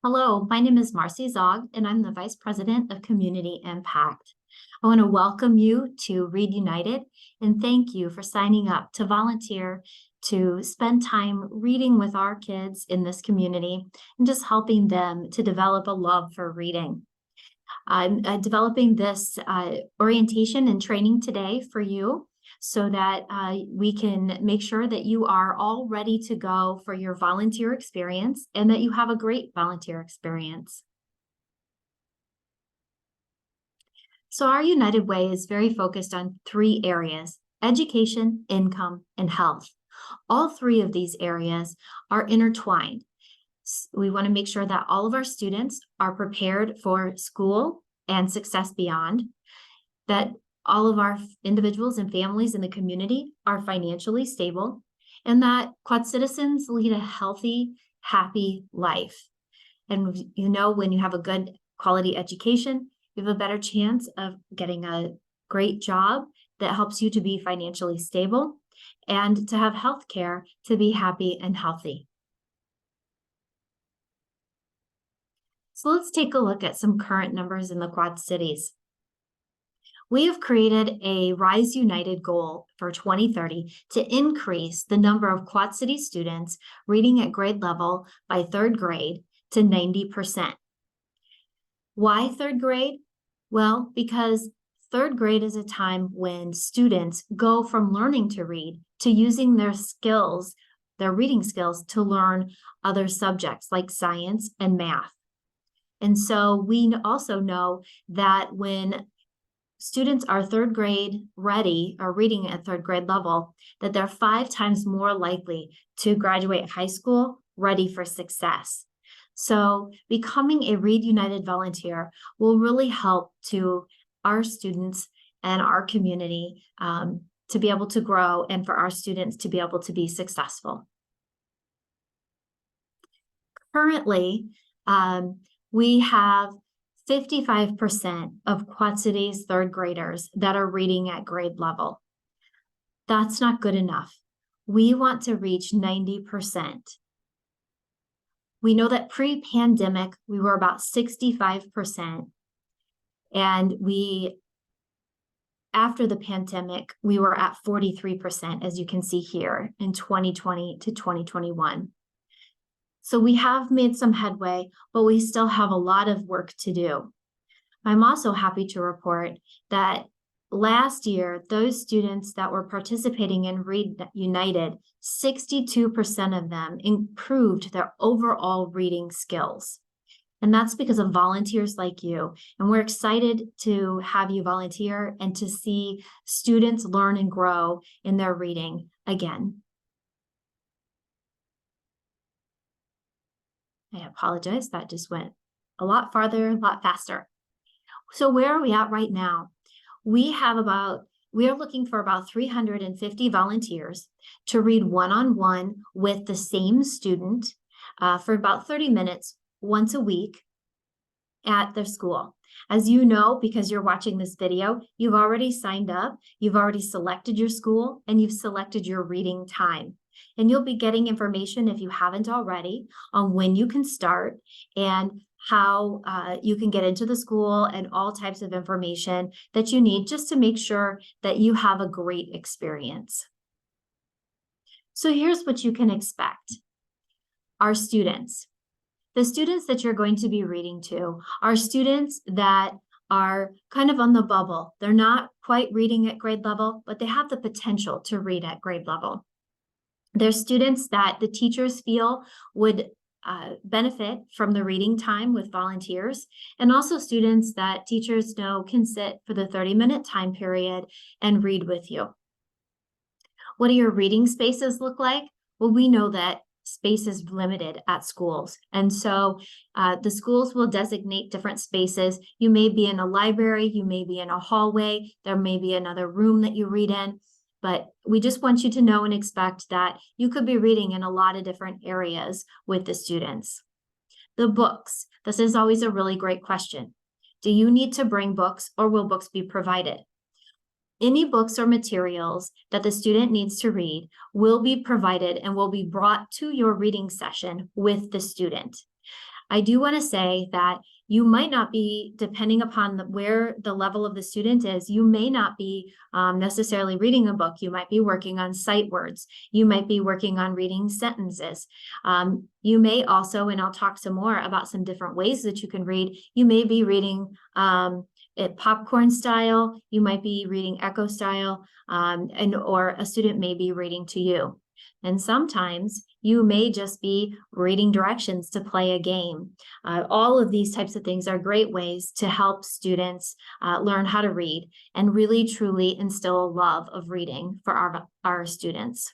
Hello, my name is Marcy Zog, and I'm the Vice President of Community Impact. I want to welcome you to Read United and thank you for signing up to volunteer to spend time reading with our kids in this community and just helping them to develop a love for reading. I'm developing this orientation and training today for you so that we can make sure that you are all ready to go for your volunteer experience and that you have a great volunteer experience. So our United Way is very focused on three areas: education, income, and health. All three of these areas are intertwined. We want to make sure that all of our students are prepared for school and success beyond, that all of our individuals and families in the community are financially stable, and that Quad citizens lead a healthy, happy life. And when you have a good quality education, you have a better chance of getting a great job that helps you to be financially stable and to have health care to be happy and healthy. So let's take a look at some current numbers in the Quad Cities. We have created a Rise United goal for 2030 to increase the number of Quad City students reading at grade level by third grade to 90%. Why third grade? Well, because third grade is a time when students go from learning to read to using their skills, their reading skills, to learn other subjects like science and math. And so we also know that when students are third grade ready or reading at third grade level, that they're 5 times more likely to graduate high school ready for success. So becoming a Read United volunteer will really help to our students and our community to be able to grow and for our students to be able to be successful. Currently, we have 55% of Quad Cities third graders that are reading at grade level. That's not good enough. We want to reach 90%. We know that pre-pandemic, we were about 65%. And after the pandemic, we were at 43%, as you can see here, in 2020 to 2021. So we have made some headway, but we still have a lot of work to do. I'm also happy to report that last year, those students that were participating in Read United, 62% of them improved their overall reading skills. And that's because of volunteers like you. And we're excited to have you volunteer and to see students learn and grow in their reading again. I apologize, that just went a lot farther, a lot faster. So where are we at right now? We are looking for about 350 volunteers to read one-on-one with the same student for about 30 minutes once a week at their school. As you know, because you're watching this video, you've already signed up, you've already selected your school, and you've selected your reading time. And you'll be getting information, if you haven't already, on when you can start and how you can get into the school and all types of information that you need just to make sure that you have a great experience. So here's what you can expect. Our students. The students that you're going to be reading to are students that are kind of on the bubble. They're not quite reading at grade level, but they have the potential to read at grade level. They're students that the teachers feel would benefit from the reading time with volunteers, and also students that teachers know can sit for the 30-minute time period and read with you. What do your reading spaces look like? Well, we know that space is limited at schools. And so the schools will designate different spaces. You may be in a library, you may be in a hallway, there may be another room that you read in, but we just want you to know and expect that you could be reading in a lot of different areas with the students. The books. This is always a really great question. Do you need to bring books or will books be provided? Any books or materials that the student needs to read will be provided and will be brought to your reading session with the student. I do want to say that you might not be, depending upon where the level of the student is, you may not be necessarily reading a book. You might be working on sight words. You might be working on reading sentences. You may also, and I'll talk some more about some different ways that you can read, you may be reading it popcorn style, you might be reading echo style, or a student may be reading to you. And sometimes you may just be reading directions to play a game. All of these types of things are great ways to help students learn how to read and really truly instill a love of reading for our students.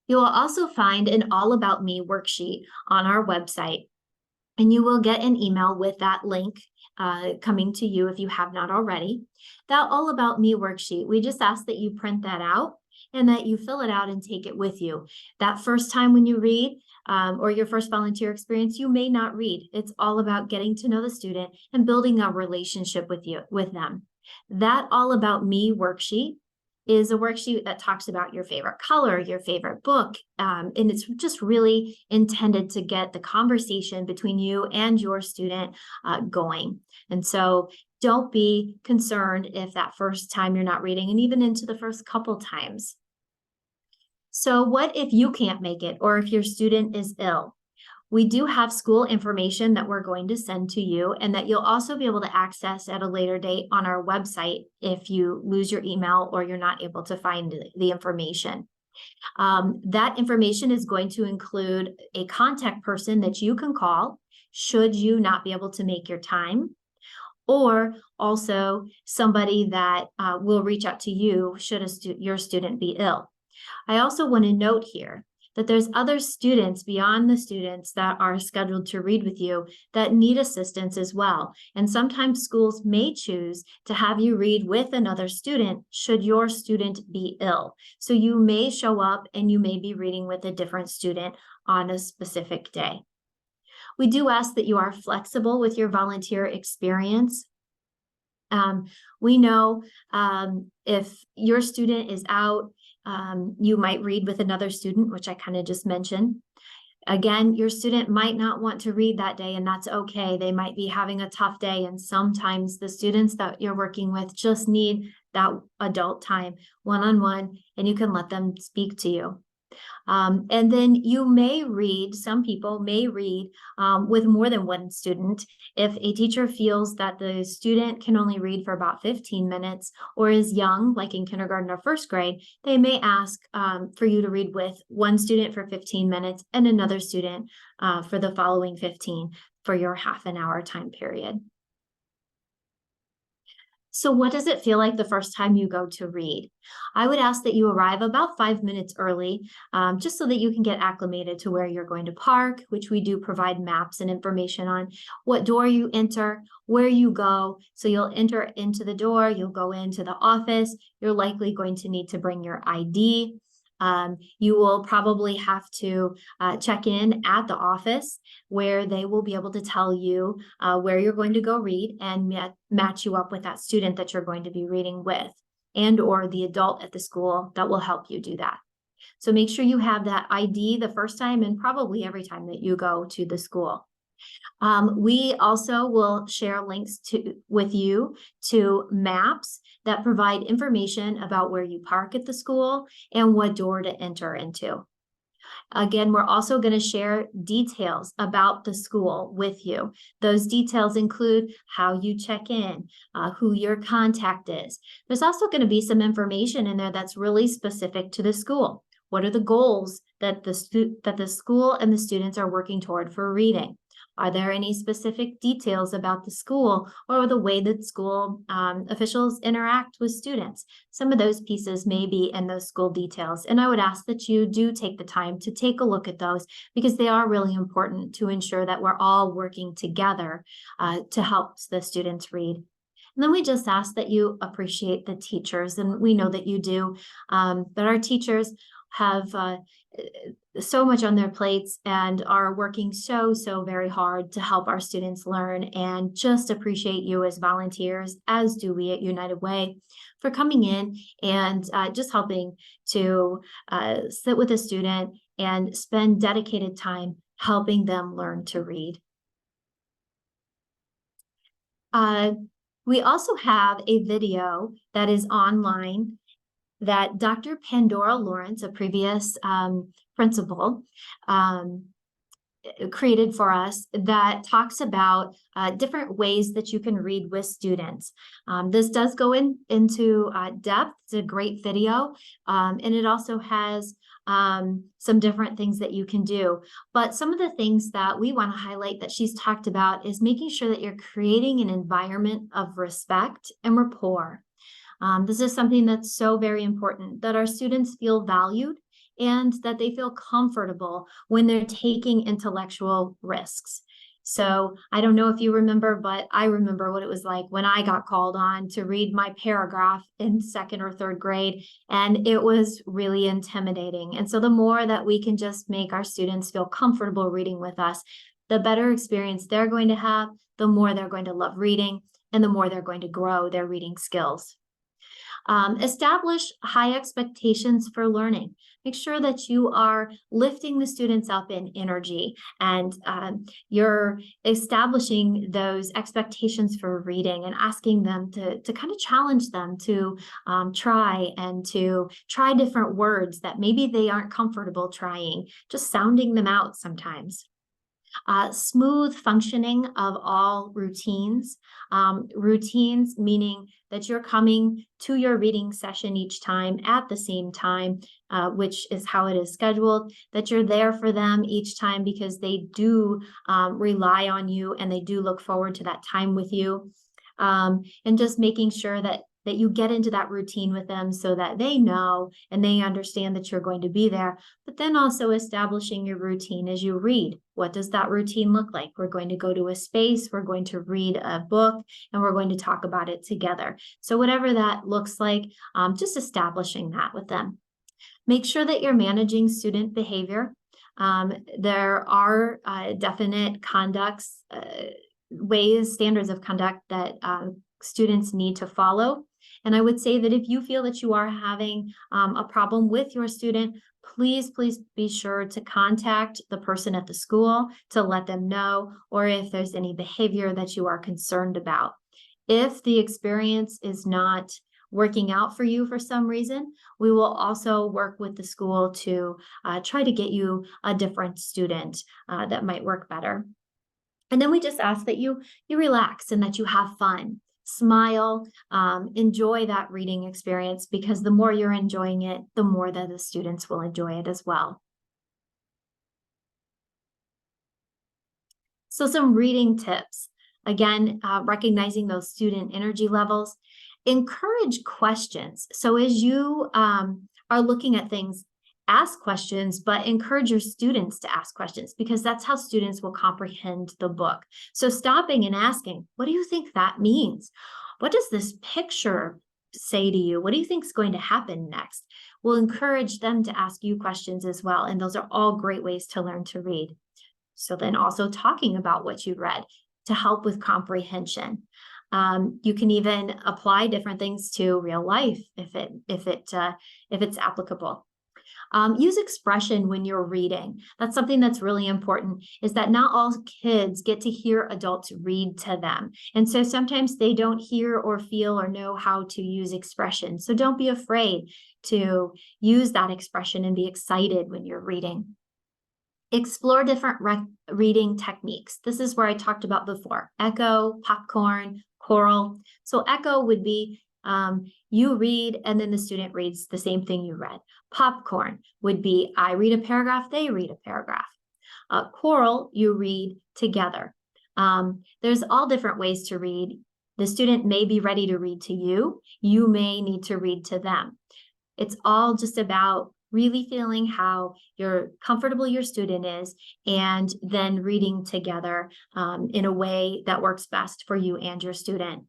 You will also find an All About Me worksheet on our website, and you will get an email with that link coming to you if you have not already. That All About Me worksheet, we just ask that you print that out and that you fill it out and take it with you. That first time when you read, or your first volunteer experience, you may not read. It's all about getting to know the student and building a relationship with them. That All About Me worksheet is a worksheet that talks about your favorite color, your favorite book, and it's just really intended to get the conversation between you and your student going. And so don't be concerned if that first time you're not reading, and even into the first couple times. So what if you can't make it, or if your student is ill? We do have school information that we're going to send to you, and that you'll also be able to access at a later date on our website if you lose your email or you're not able to find the information. That information is going to include a contact person that you can call should you not be able to make your time, or also somebody that will reach out to you should your student be ill. I also want to note here that there's other students beyond the students that are scheduled to read with you that need assistance as well. And sometimes schools may choose to have you read with another student should your student be ill. So you may show up and you may be reading with a different student on a specific day. We do ask that you are flexible with your volunteer experience. We know if your student is out, you might read with another student, which I kind of just mentioned. Again, your student might not want to read that day, and that's okay. They might be having a tough day, and sometimes the students that you're working with just need that adult time one-on-one, and you can let them speak to you. And then you may read, some people may read with more than one student. If a teacher feels that the student can only read for about 15 minutes or is young, like in kindergarten or first grade, they may ask for you to read with one student for 15 minutes and another student for the following 15 for your half an hour time period. So what does it feel like the first time you go to read? I would ask that you arrive about 5 minutes early, just so that you can get acclimated to where you're going to park, which we do provide maps and information on, what door you enter, where you go. So you'll enter into the door, you'll go into the office, you're likely going to need to bring your ID. You will probably have to check in at the office where they will be able to tell you where you're going to go read and match you up with that student that you're going to be reading with, and or the adult at the school that will help you do that. So make sure you have that ID the first time and probably every time that you go to the school. We also will share links with you to maps that provide information about where you park at the school and what door to enter into. Again, we're also going to share details about the school with you. Those details include how you check in, who your contact is. There's also going to be some information in there that's really specific to the school. What are the goals that the school and the students are working toward for reading? Are there any specific details about the school or the way that school officials interact with students? Some of those pieces may be in those school details, and I would ask that you do take the time to take a look at those because they are really important to ensure that we're all working together to help the students read. And then we just ask that you appreciate the teachers, and we know that you do, but our teachers have so much on their plates and are working so very hard to help our students learn, and just appreciate you as volunteers, as do we at United Way, for coming in and just helping to sit with a student and spend dedicated time helping them learn to read. We also have a video that is online that Dr. Pandora Lawrence, a previous principal, created for us that talks about different ways that you can read with students. This does go into depth. It's a great video, and it also has some different things that you can do. But some of the things that we want to highlight that she's talked about is making sure that you're creating an environment of respect and rapport. This is something that's so very important, that our students feel valued and that they feel comfortable when they're taking intellectual risks. So I don't know if you remember, but I remember what it was like when I got called on to read my paragraph in 2nd or 3rd grade, and it was really intimidating. And so the more that we can just make our students feel comfortable reading with us, the better experience they're going to have, the more they're going to love reading, and the more they're going to grow their reading skills. Establish high expectations for learning. Make sure that you are lifting the students up in energy, and you're establishing those expectations for reading and asking them to kind of challenge them to try different words that maybe they aren't comfortable trying, just sounding them out sometimes. Smooth functioning of all routines. Routines meaning that you're coming to your reading session each time at the same time, which is how it is scheduled, that you're there for them each time because they do rely on you and they do look forward to that time with you. And just making sure that you get into that routine with them so that they know and they understand that you're going to be there, but then also establishing your routine as you read. What does that routine look like? We're going to go to a space, we're going to read a book, and we're going to talk about it together. So whatever that looks like, just establishing that with them. Make sure that you're managing student behavior. There are definite conducts, standards of conduct that students need to follow. And I would say that if you feel that you are having a problem with your student, please be sure to contact the person at the school to let them know, or if there's any behavior that you are concerned about. If the experience is not working out for you for some reason, we will also work with the school to try to get you a different student that might work better. And then we just ask that you relax and that you have fun. Smile, enjoy that reading experience, because the more you're enjoying it, the more that the students will enjoy it as well. So some reading tips. Again, recognizing those student energy levels. Encourage questions. So as you are looking at things, ask questions, but encourage your students to ask questions, because that's how students will comprehend the book. So stopping and asking, what do you think that means? What does this picture say to you? What do you think is going to happen next? Will encourage them to ask you questions as well. And those are all great ways to learn to read. So then also talking about what you read to help with comprehension. You can even apply different things to real life if it's applicable. Use expression when you're reading. That's something that's really important, is that not all kids get to hear adults read to them. And so sometimes they don't hear or feel or know how to use expression. So don't be afraid to use that expression and be excited when you're reading. Explore different reading techniques. This is where I talked about before: echo, popcorn, choral. So echo would be you read and then the student reads the same thing you read. Popcorn would be I read a paragraph, they read a paragraph. Choral, you read together. There's all different ways to read. The student may be ready to read to you. You may need to read to them. It's all just about really feeling how comfortable your student is, and then reading together in a way that works best for you and your student.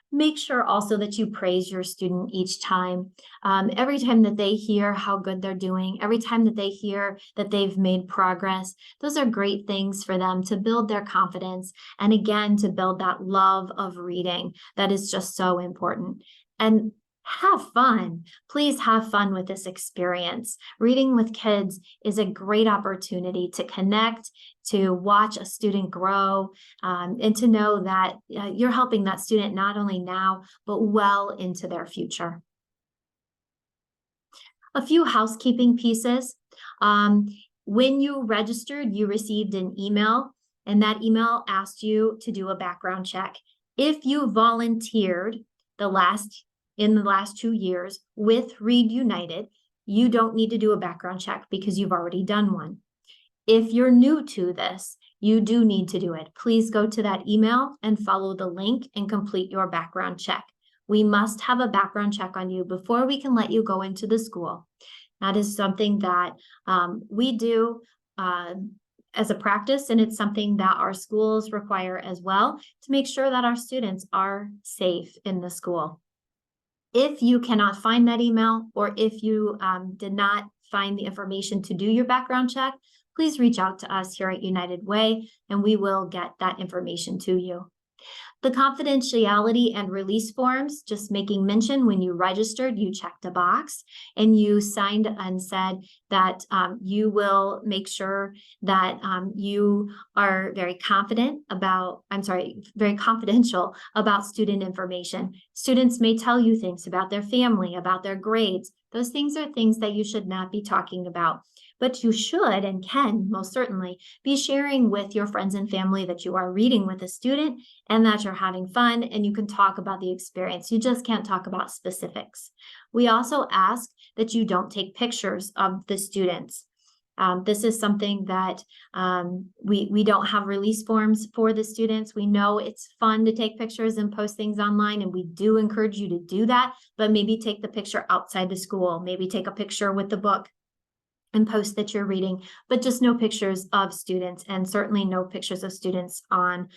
Make sure also that you praise your student each time. Every time that they hear how good they're doing, every time that they hear that they've made progress, those are great things for them to build their confidence, and again, to build that love of reading that is just so important. And Have fun. Please have fun with this experience. Reading with kids is a great opportunity to connect, to watch a student grow, and to know that you're helping that student not only now, but well into their future. A few housekeeping pieces. When you registered, you received an email, and that email asked you to do a background check. If you volunteered in the last 2 years with Read United, you don't need to do a background check because you've already done one. If you're new to this, you do need to do it. Please go to that email and follow the link and complete your background check. We must have a background check on you before we can let you go into the school. That is something that we do as a practice, and it's something that our schools require as well to make sure that our students are safe in the school. If you cannot find that email, or if you did not find the information to do your background check, please reach out to us here at United Way, and we will get that information to you. The confidentiality and release forms, just making mention, when you registered, you checked a box and you signed and said that you will make sure that you are very confidential about student information. Students may tell you things about their family, about their grades. Those things are things that you should not be talking about. But you should and can most certainly be sharing with your friends and family that you are reading with a student and that you're having fun, and you can talk about the experience. You just can't talk about specifics. We also ask that you don't take pictures of the students. This is something that we don't have release forms for the students. We know it's fun to take pictures and post things online, and we do encourage you to do that, but maybe take the picture outside the school. Maybe take a picture with the book and post that you're reading, but just no pictures of students, and certainly no pictures of students on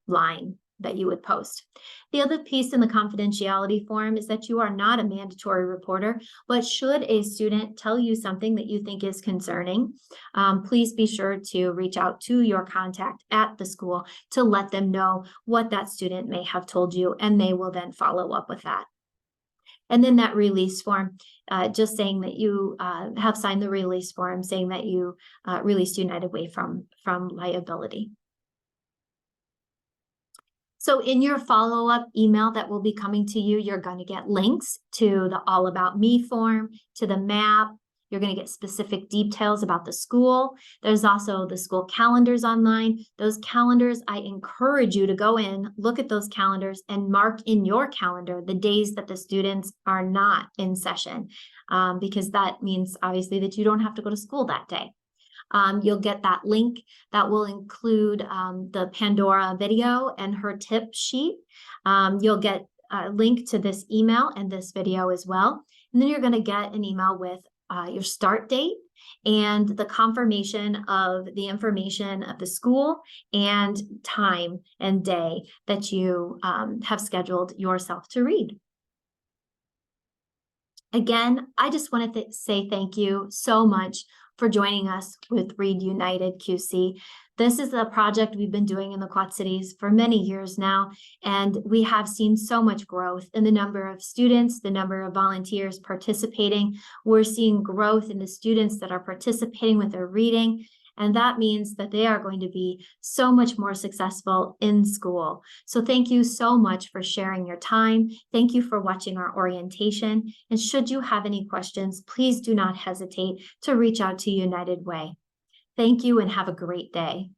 line that you would post. The other piece in the confidentiality form is that you are not a mandatory reporter, but should a student tell you something that you think is concerning, please be sure to reach out to your contact at the school to let them know what that student may have told you, and they will then follow up with that. And then that release form, just saying that you have signed the release form, saying that you released United Way from liability. So in your follow-up email that will be coming to you, you're going to get links to the All About Me form, to the map. You're going to get specific details about the school. There's also the school calendars online. Those calendars, I encourage you to go in, look at those calendars, and mark in your calendar the days that the students are not in session, because that means obviously that you don't have to go to school that day. You'll get that link that will include the Pandora video and her tip sheet. You'll get a link to this email and this video as well. And then you're going to get an email with your start date and the confirmation of the information of the school and time and day that you have scheduled yourself to read. Again, I just want to say thank you so much for joining us with Read United QC. This is a project we've been doing in the Quad Cities for many years now, and we have seen so much growth in the number of students, the number of volunteers participating. We're seeing growth in the students that are participating with their reading, and that means that they are going to be so much more successful in school. So thank you so much for sharing your time. Thank you for watching our orientation. And should you have any questions, please do not hesitate to reach out to United Way. Thank you and have a great day.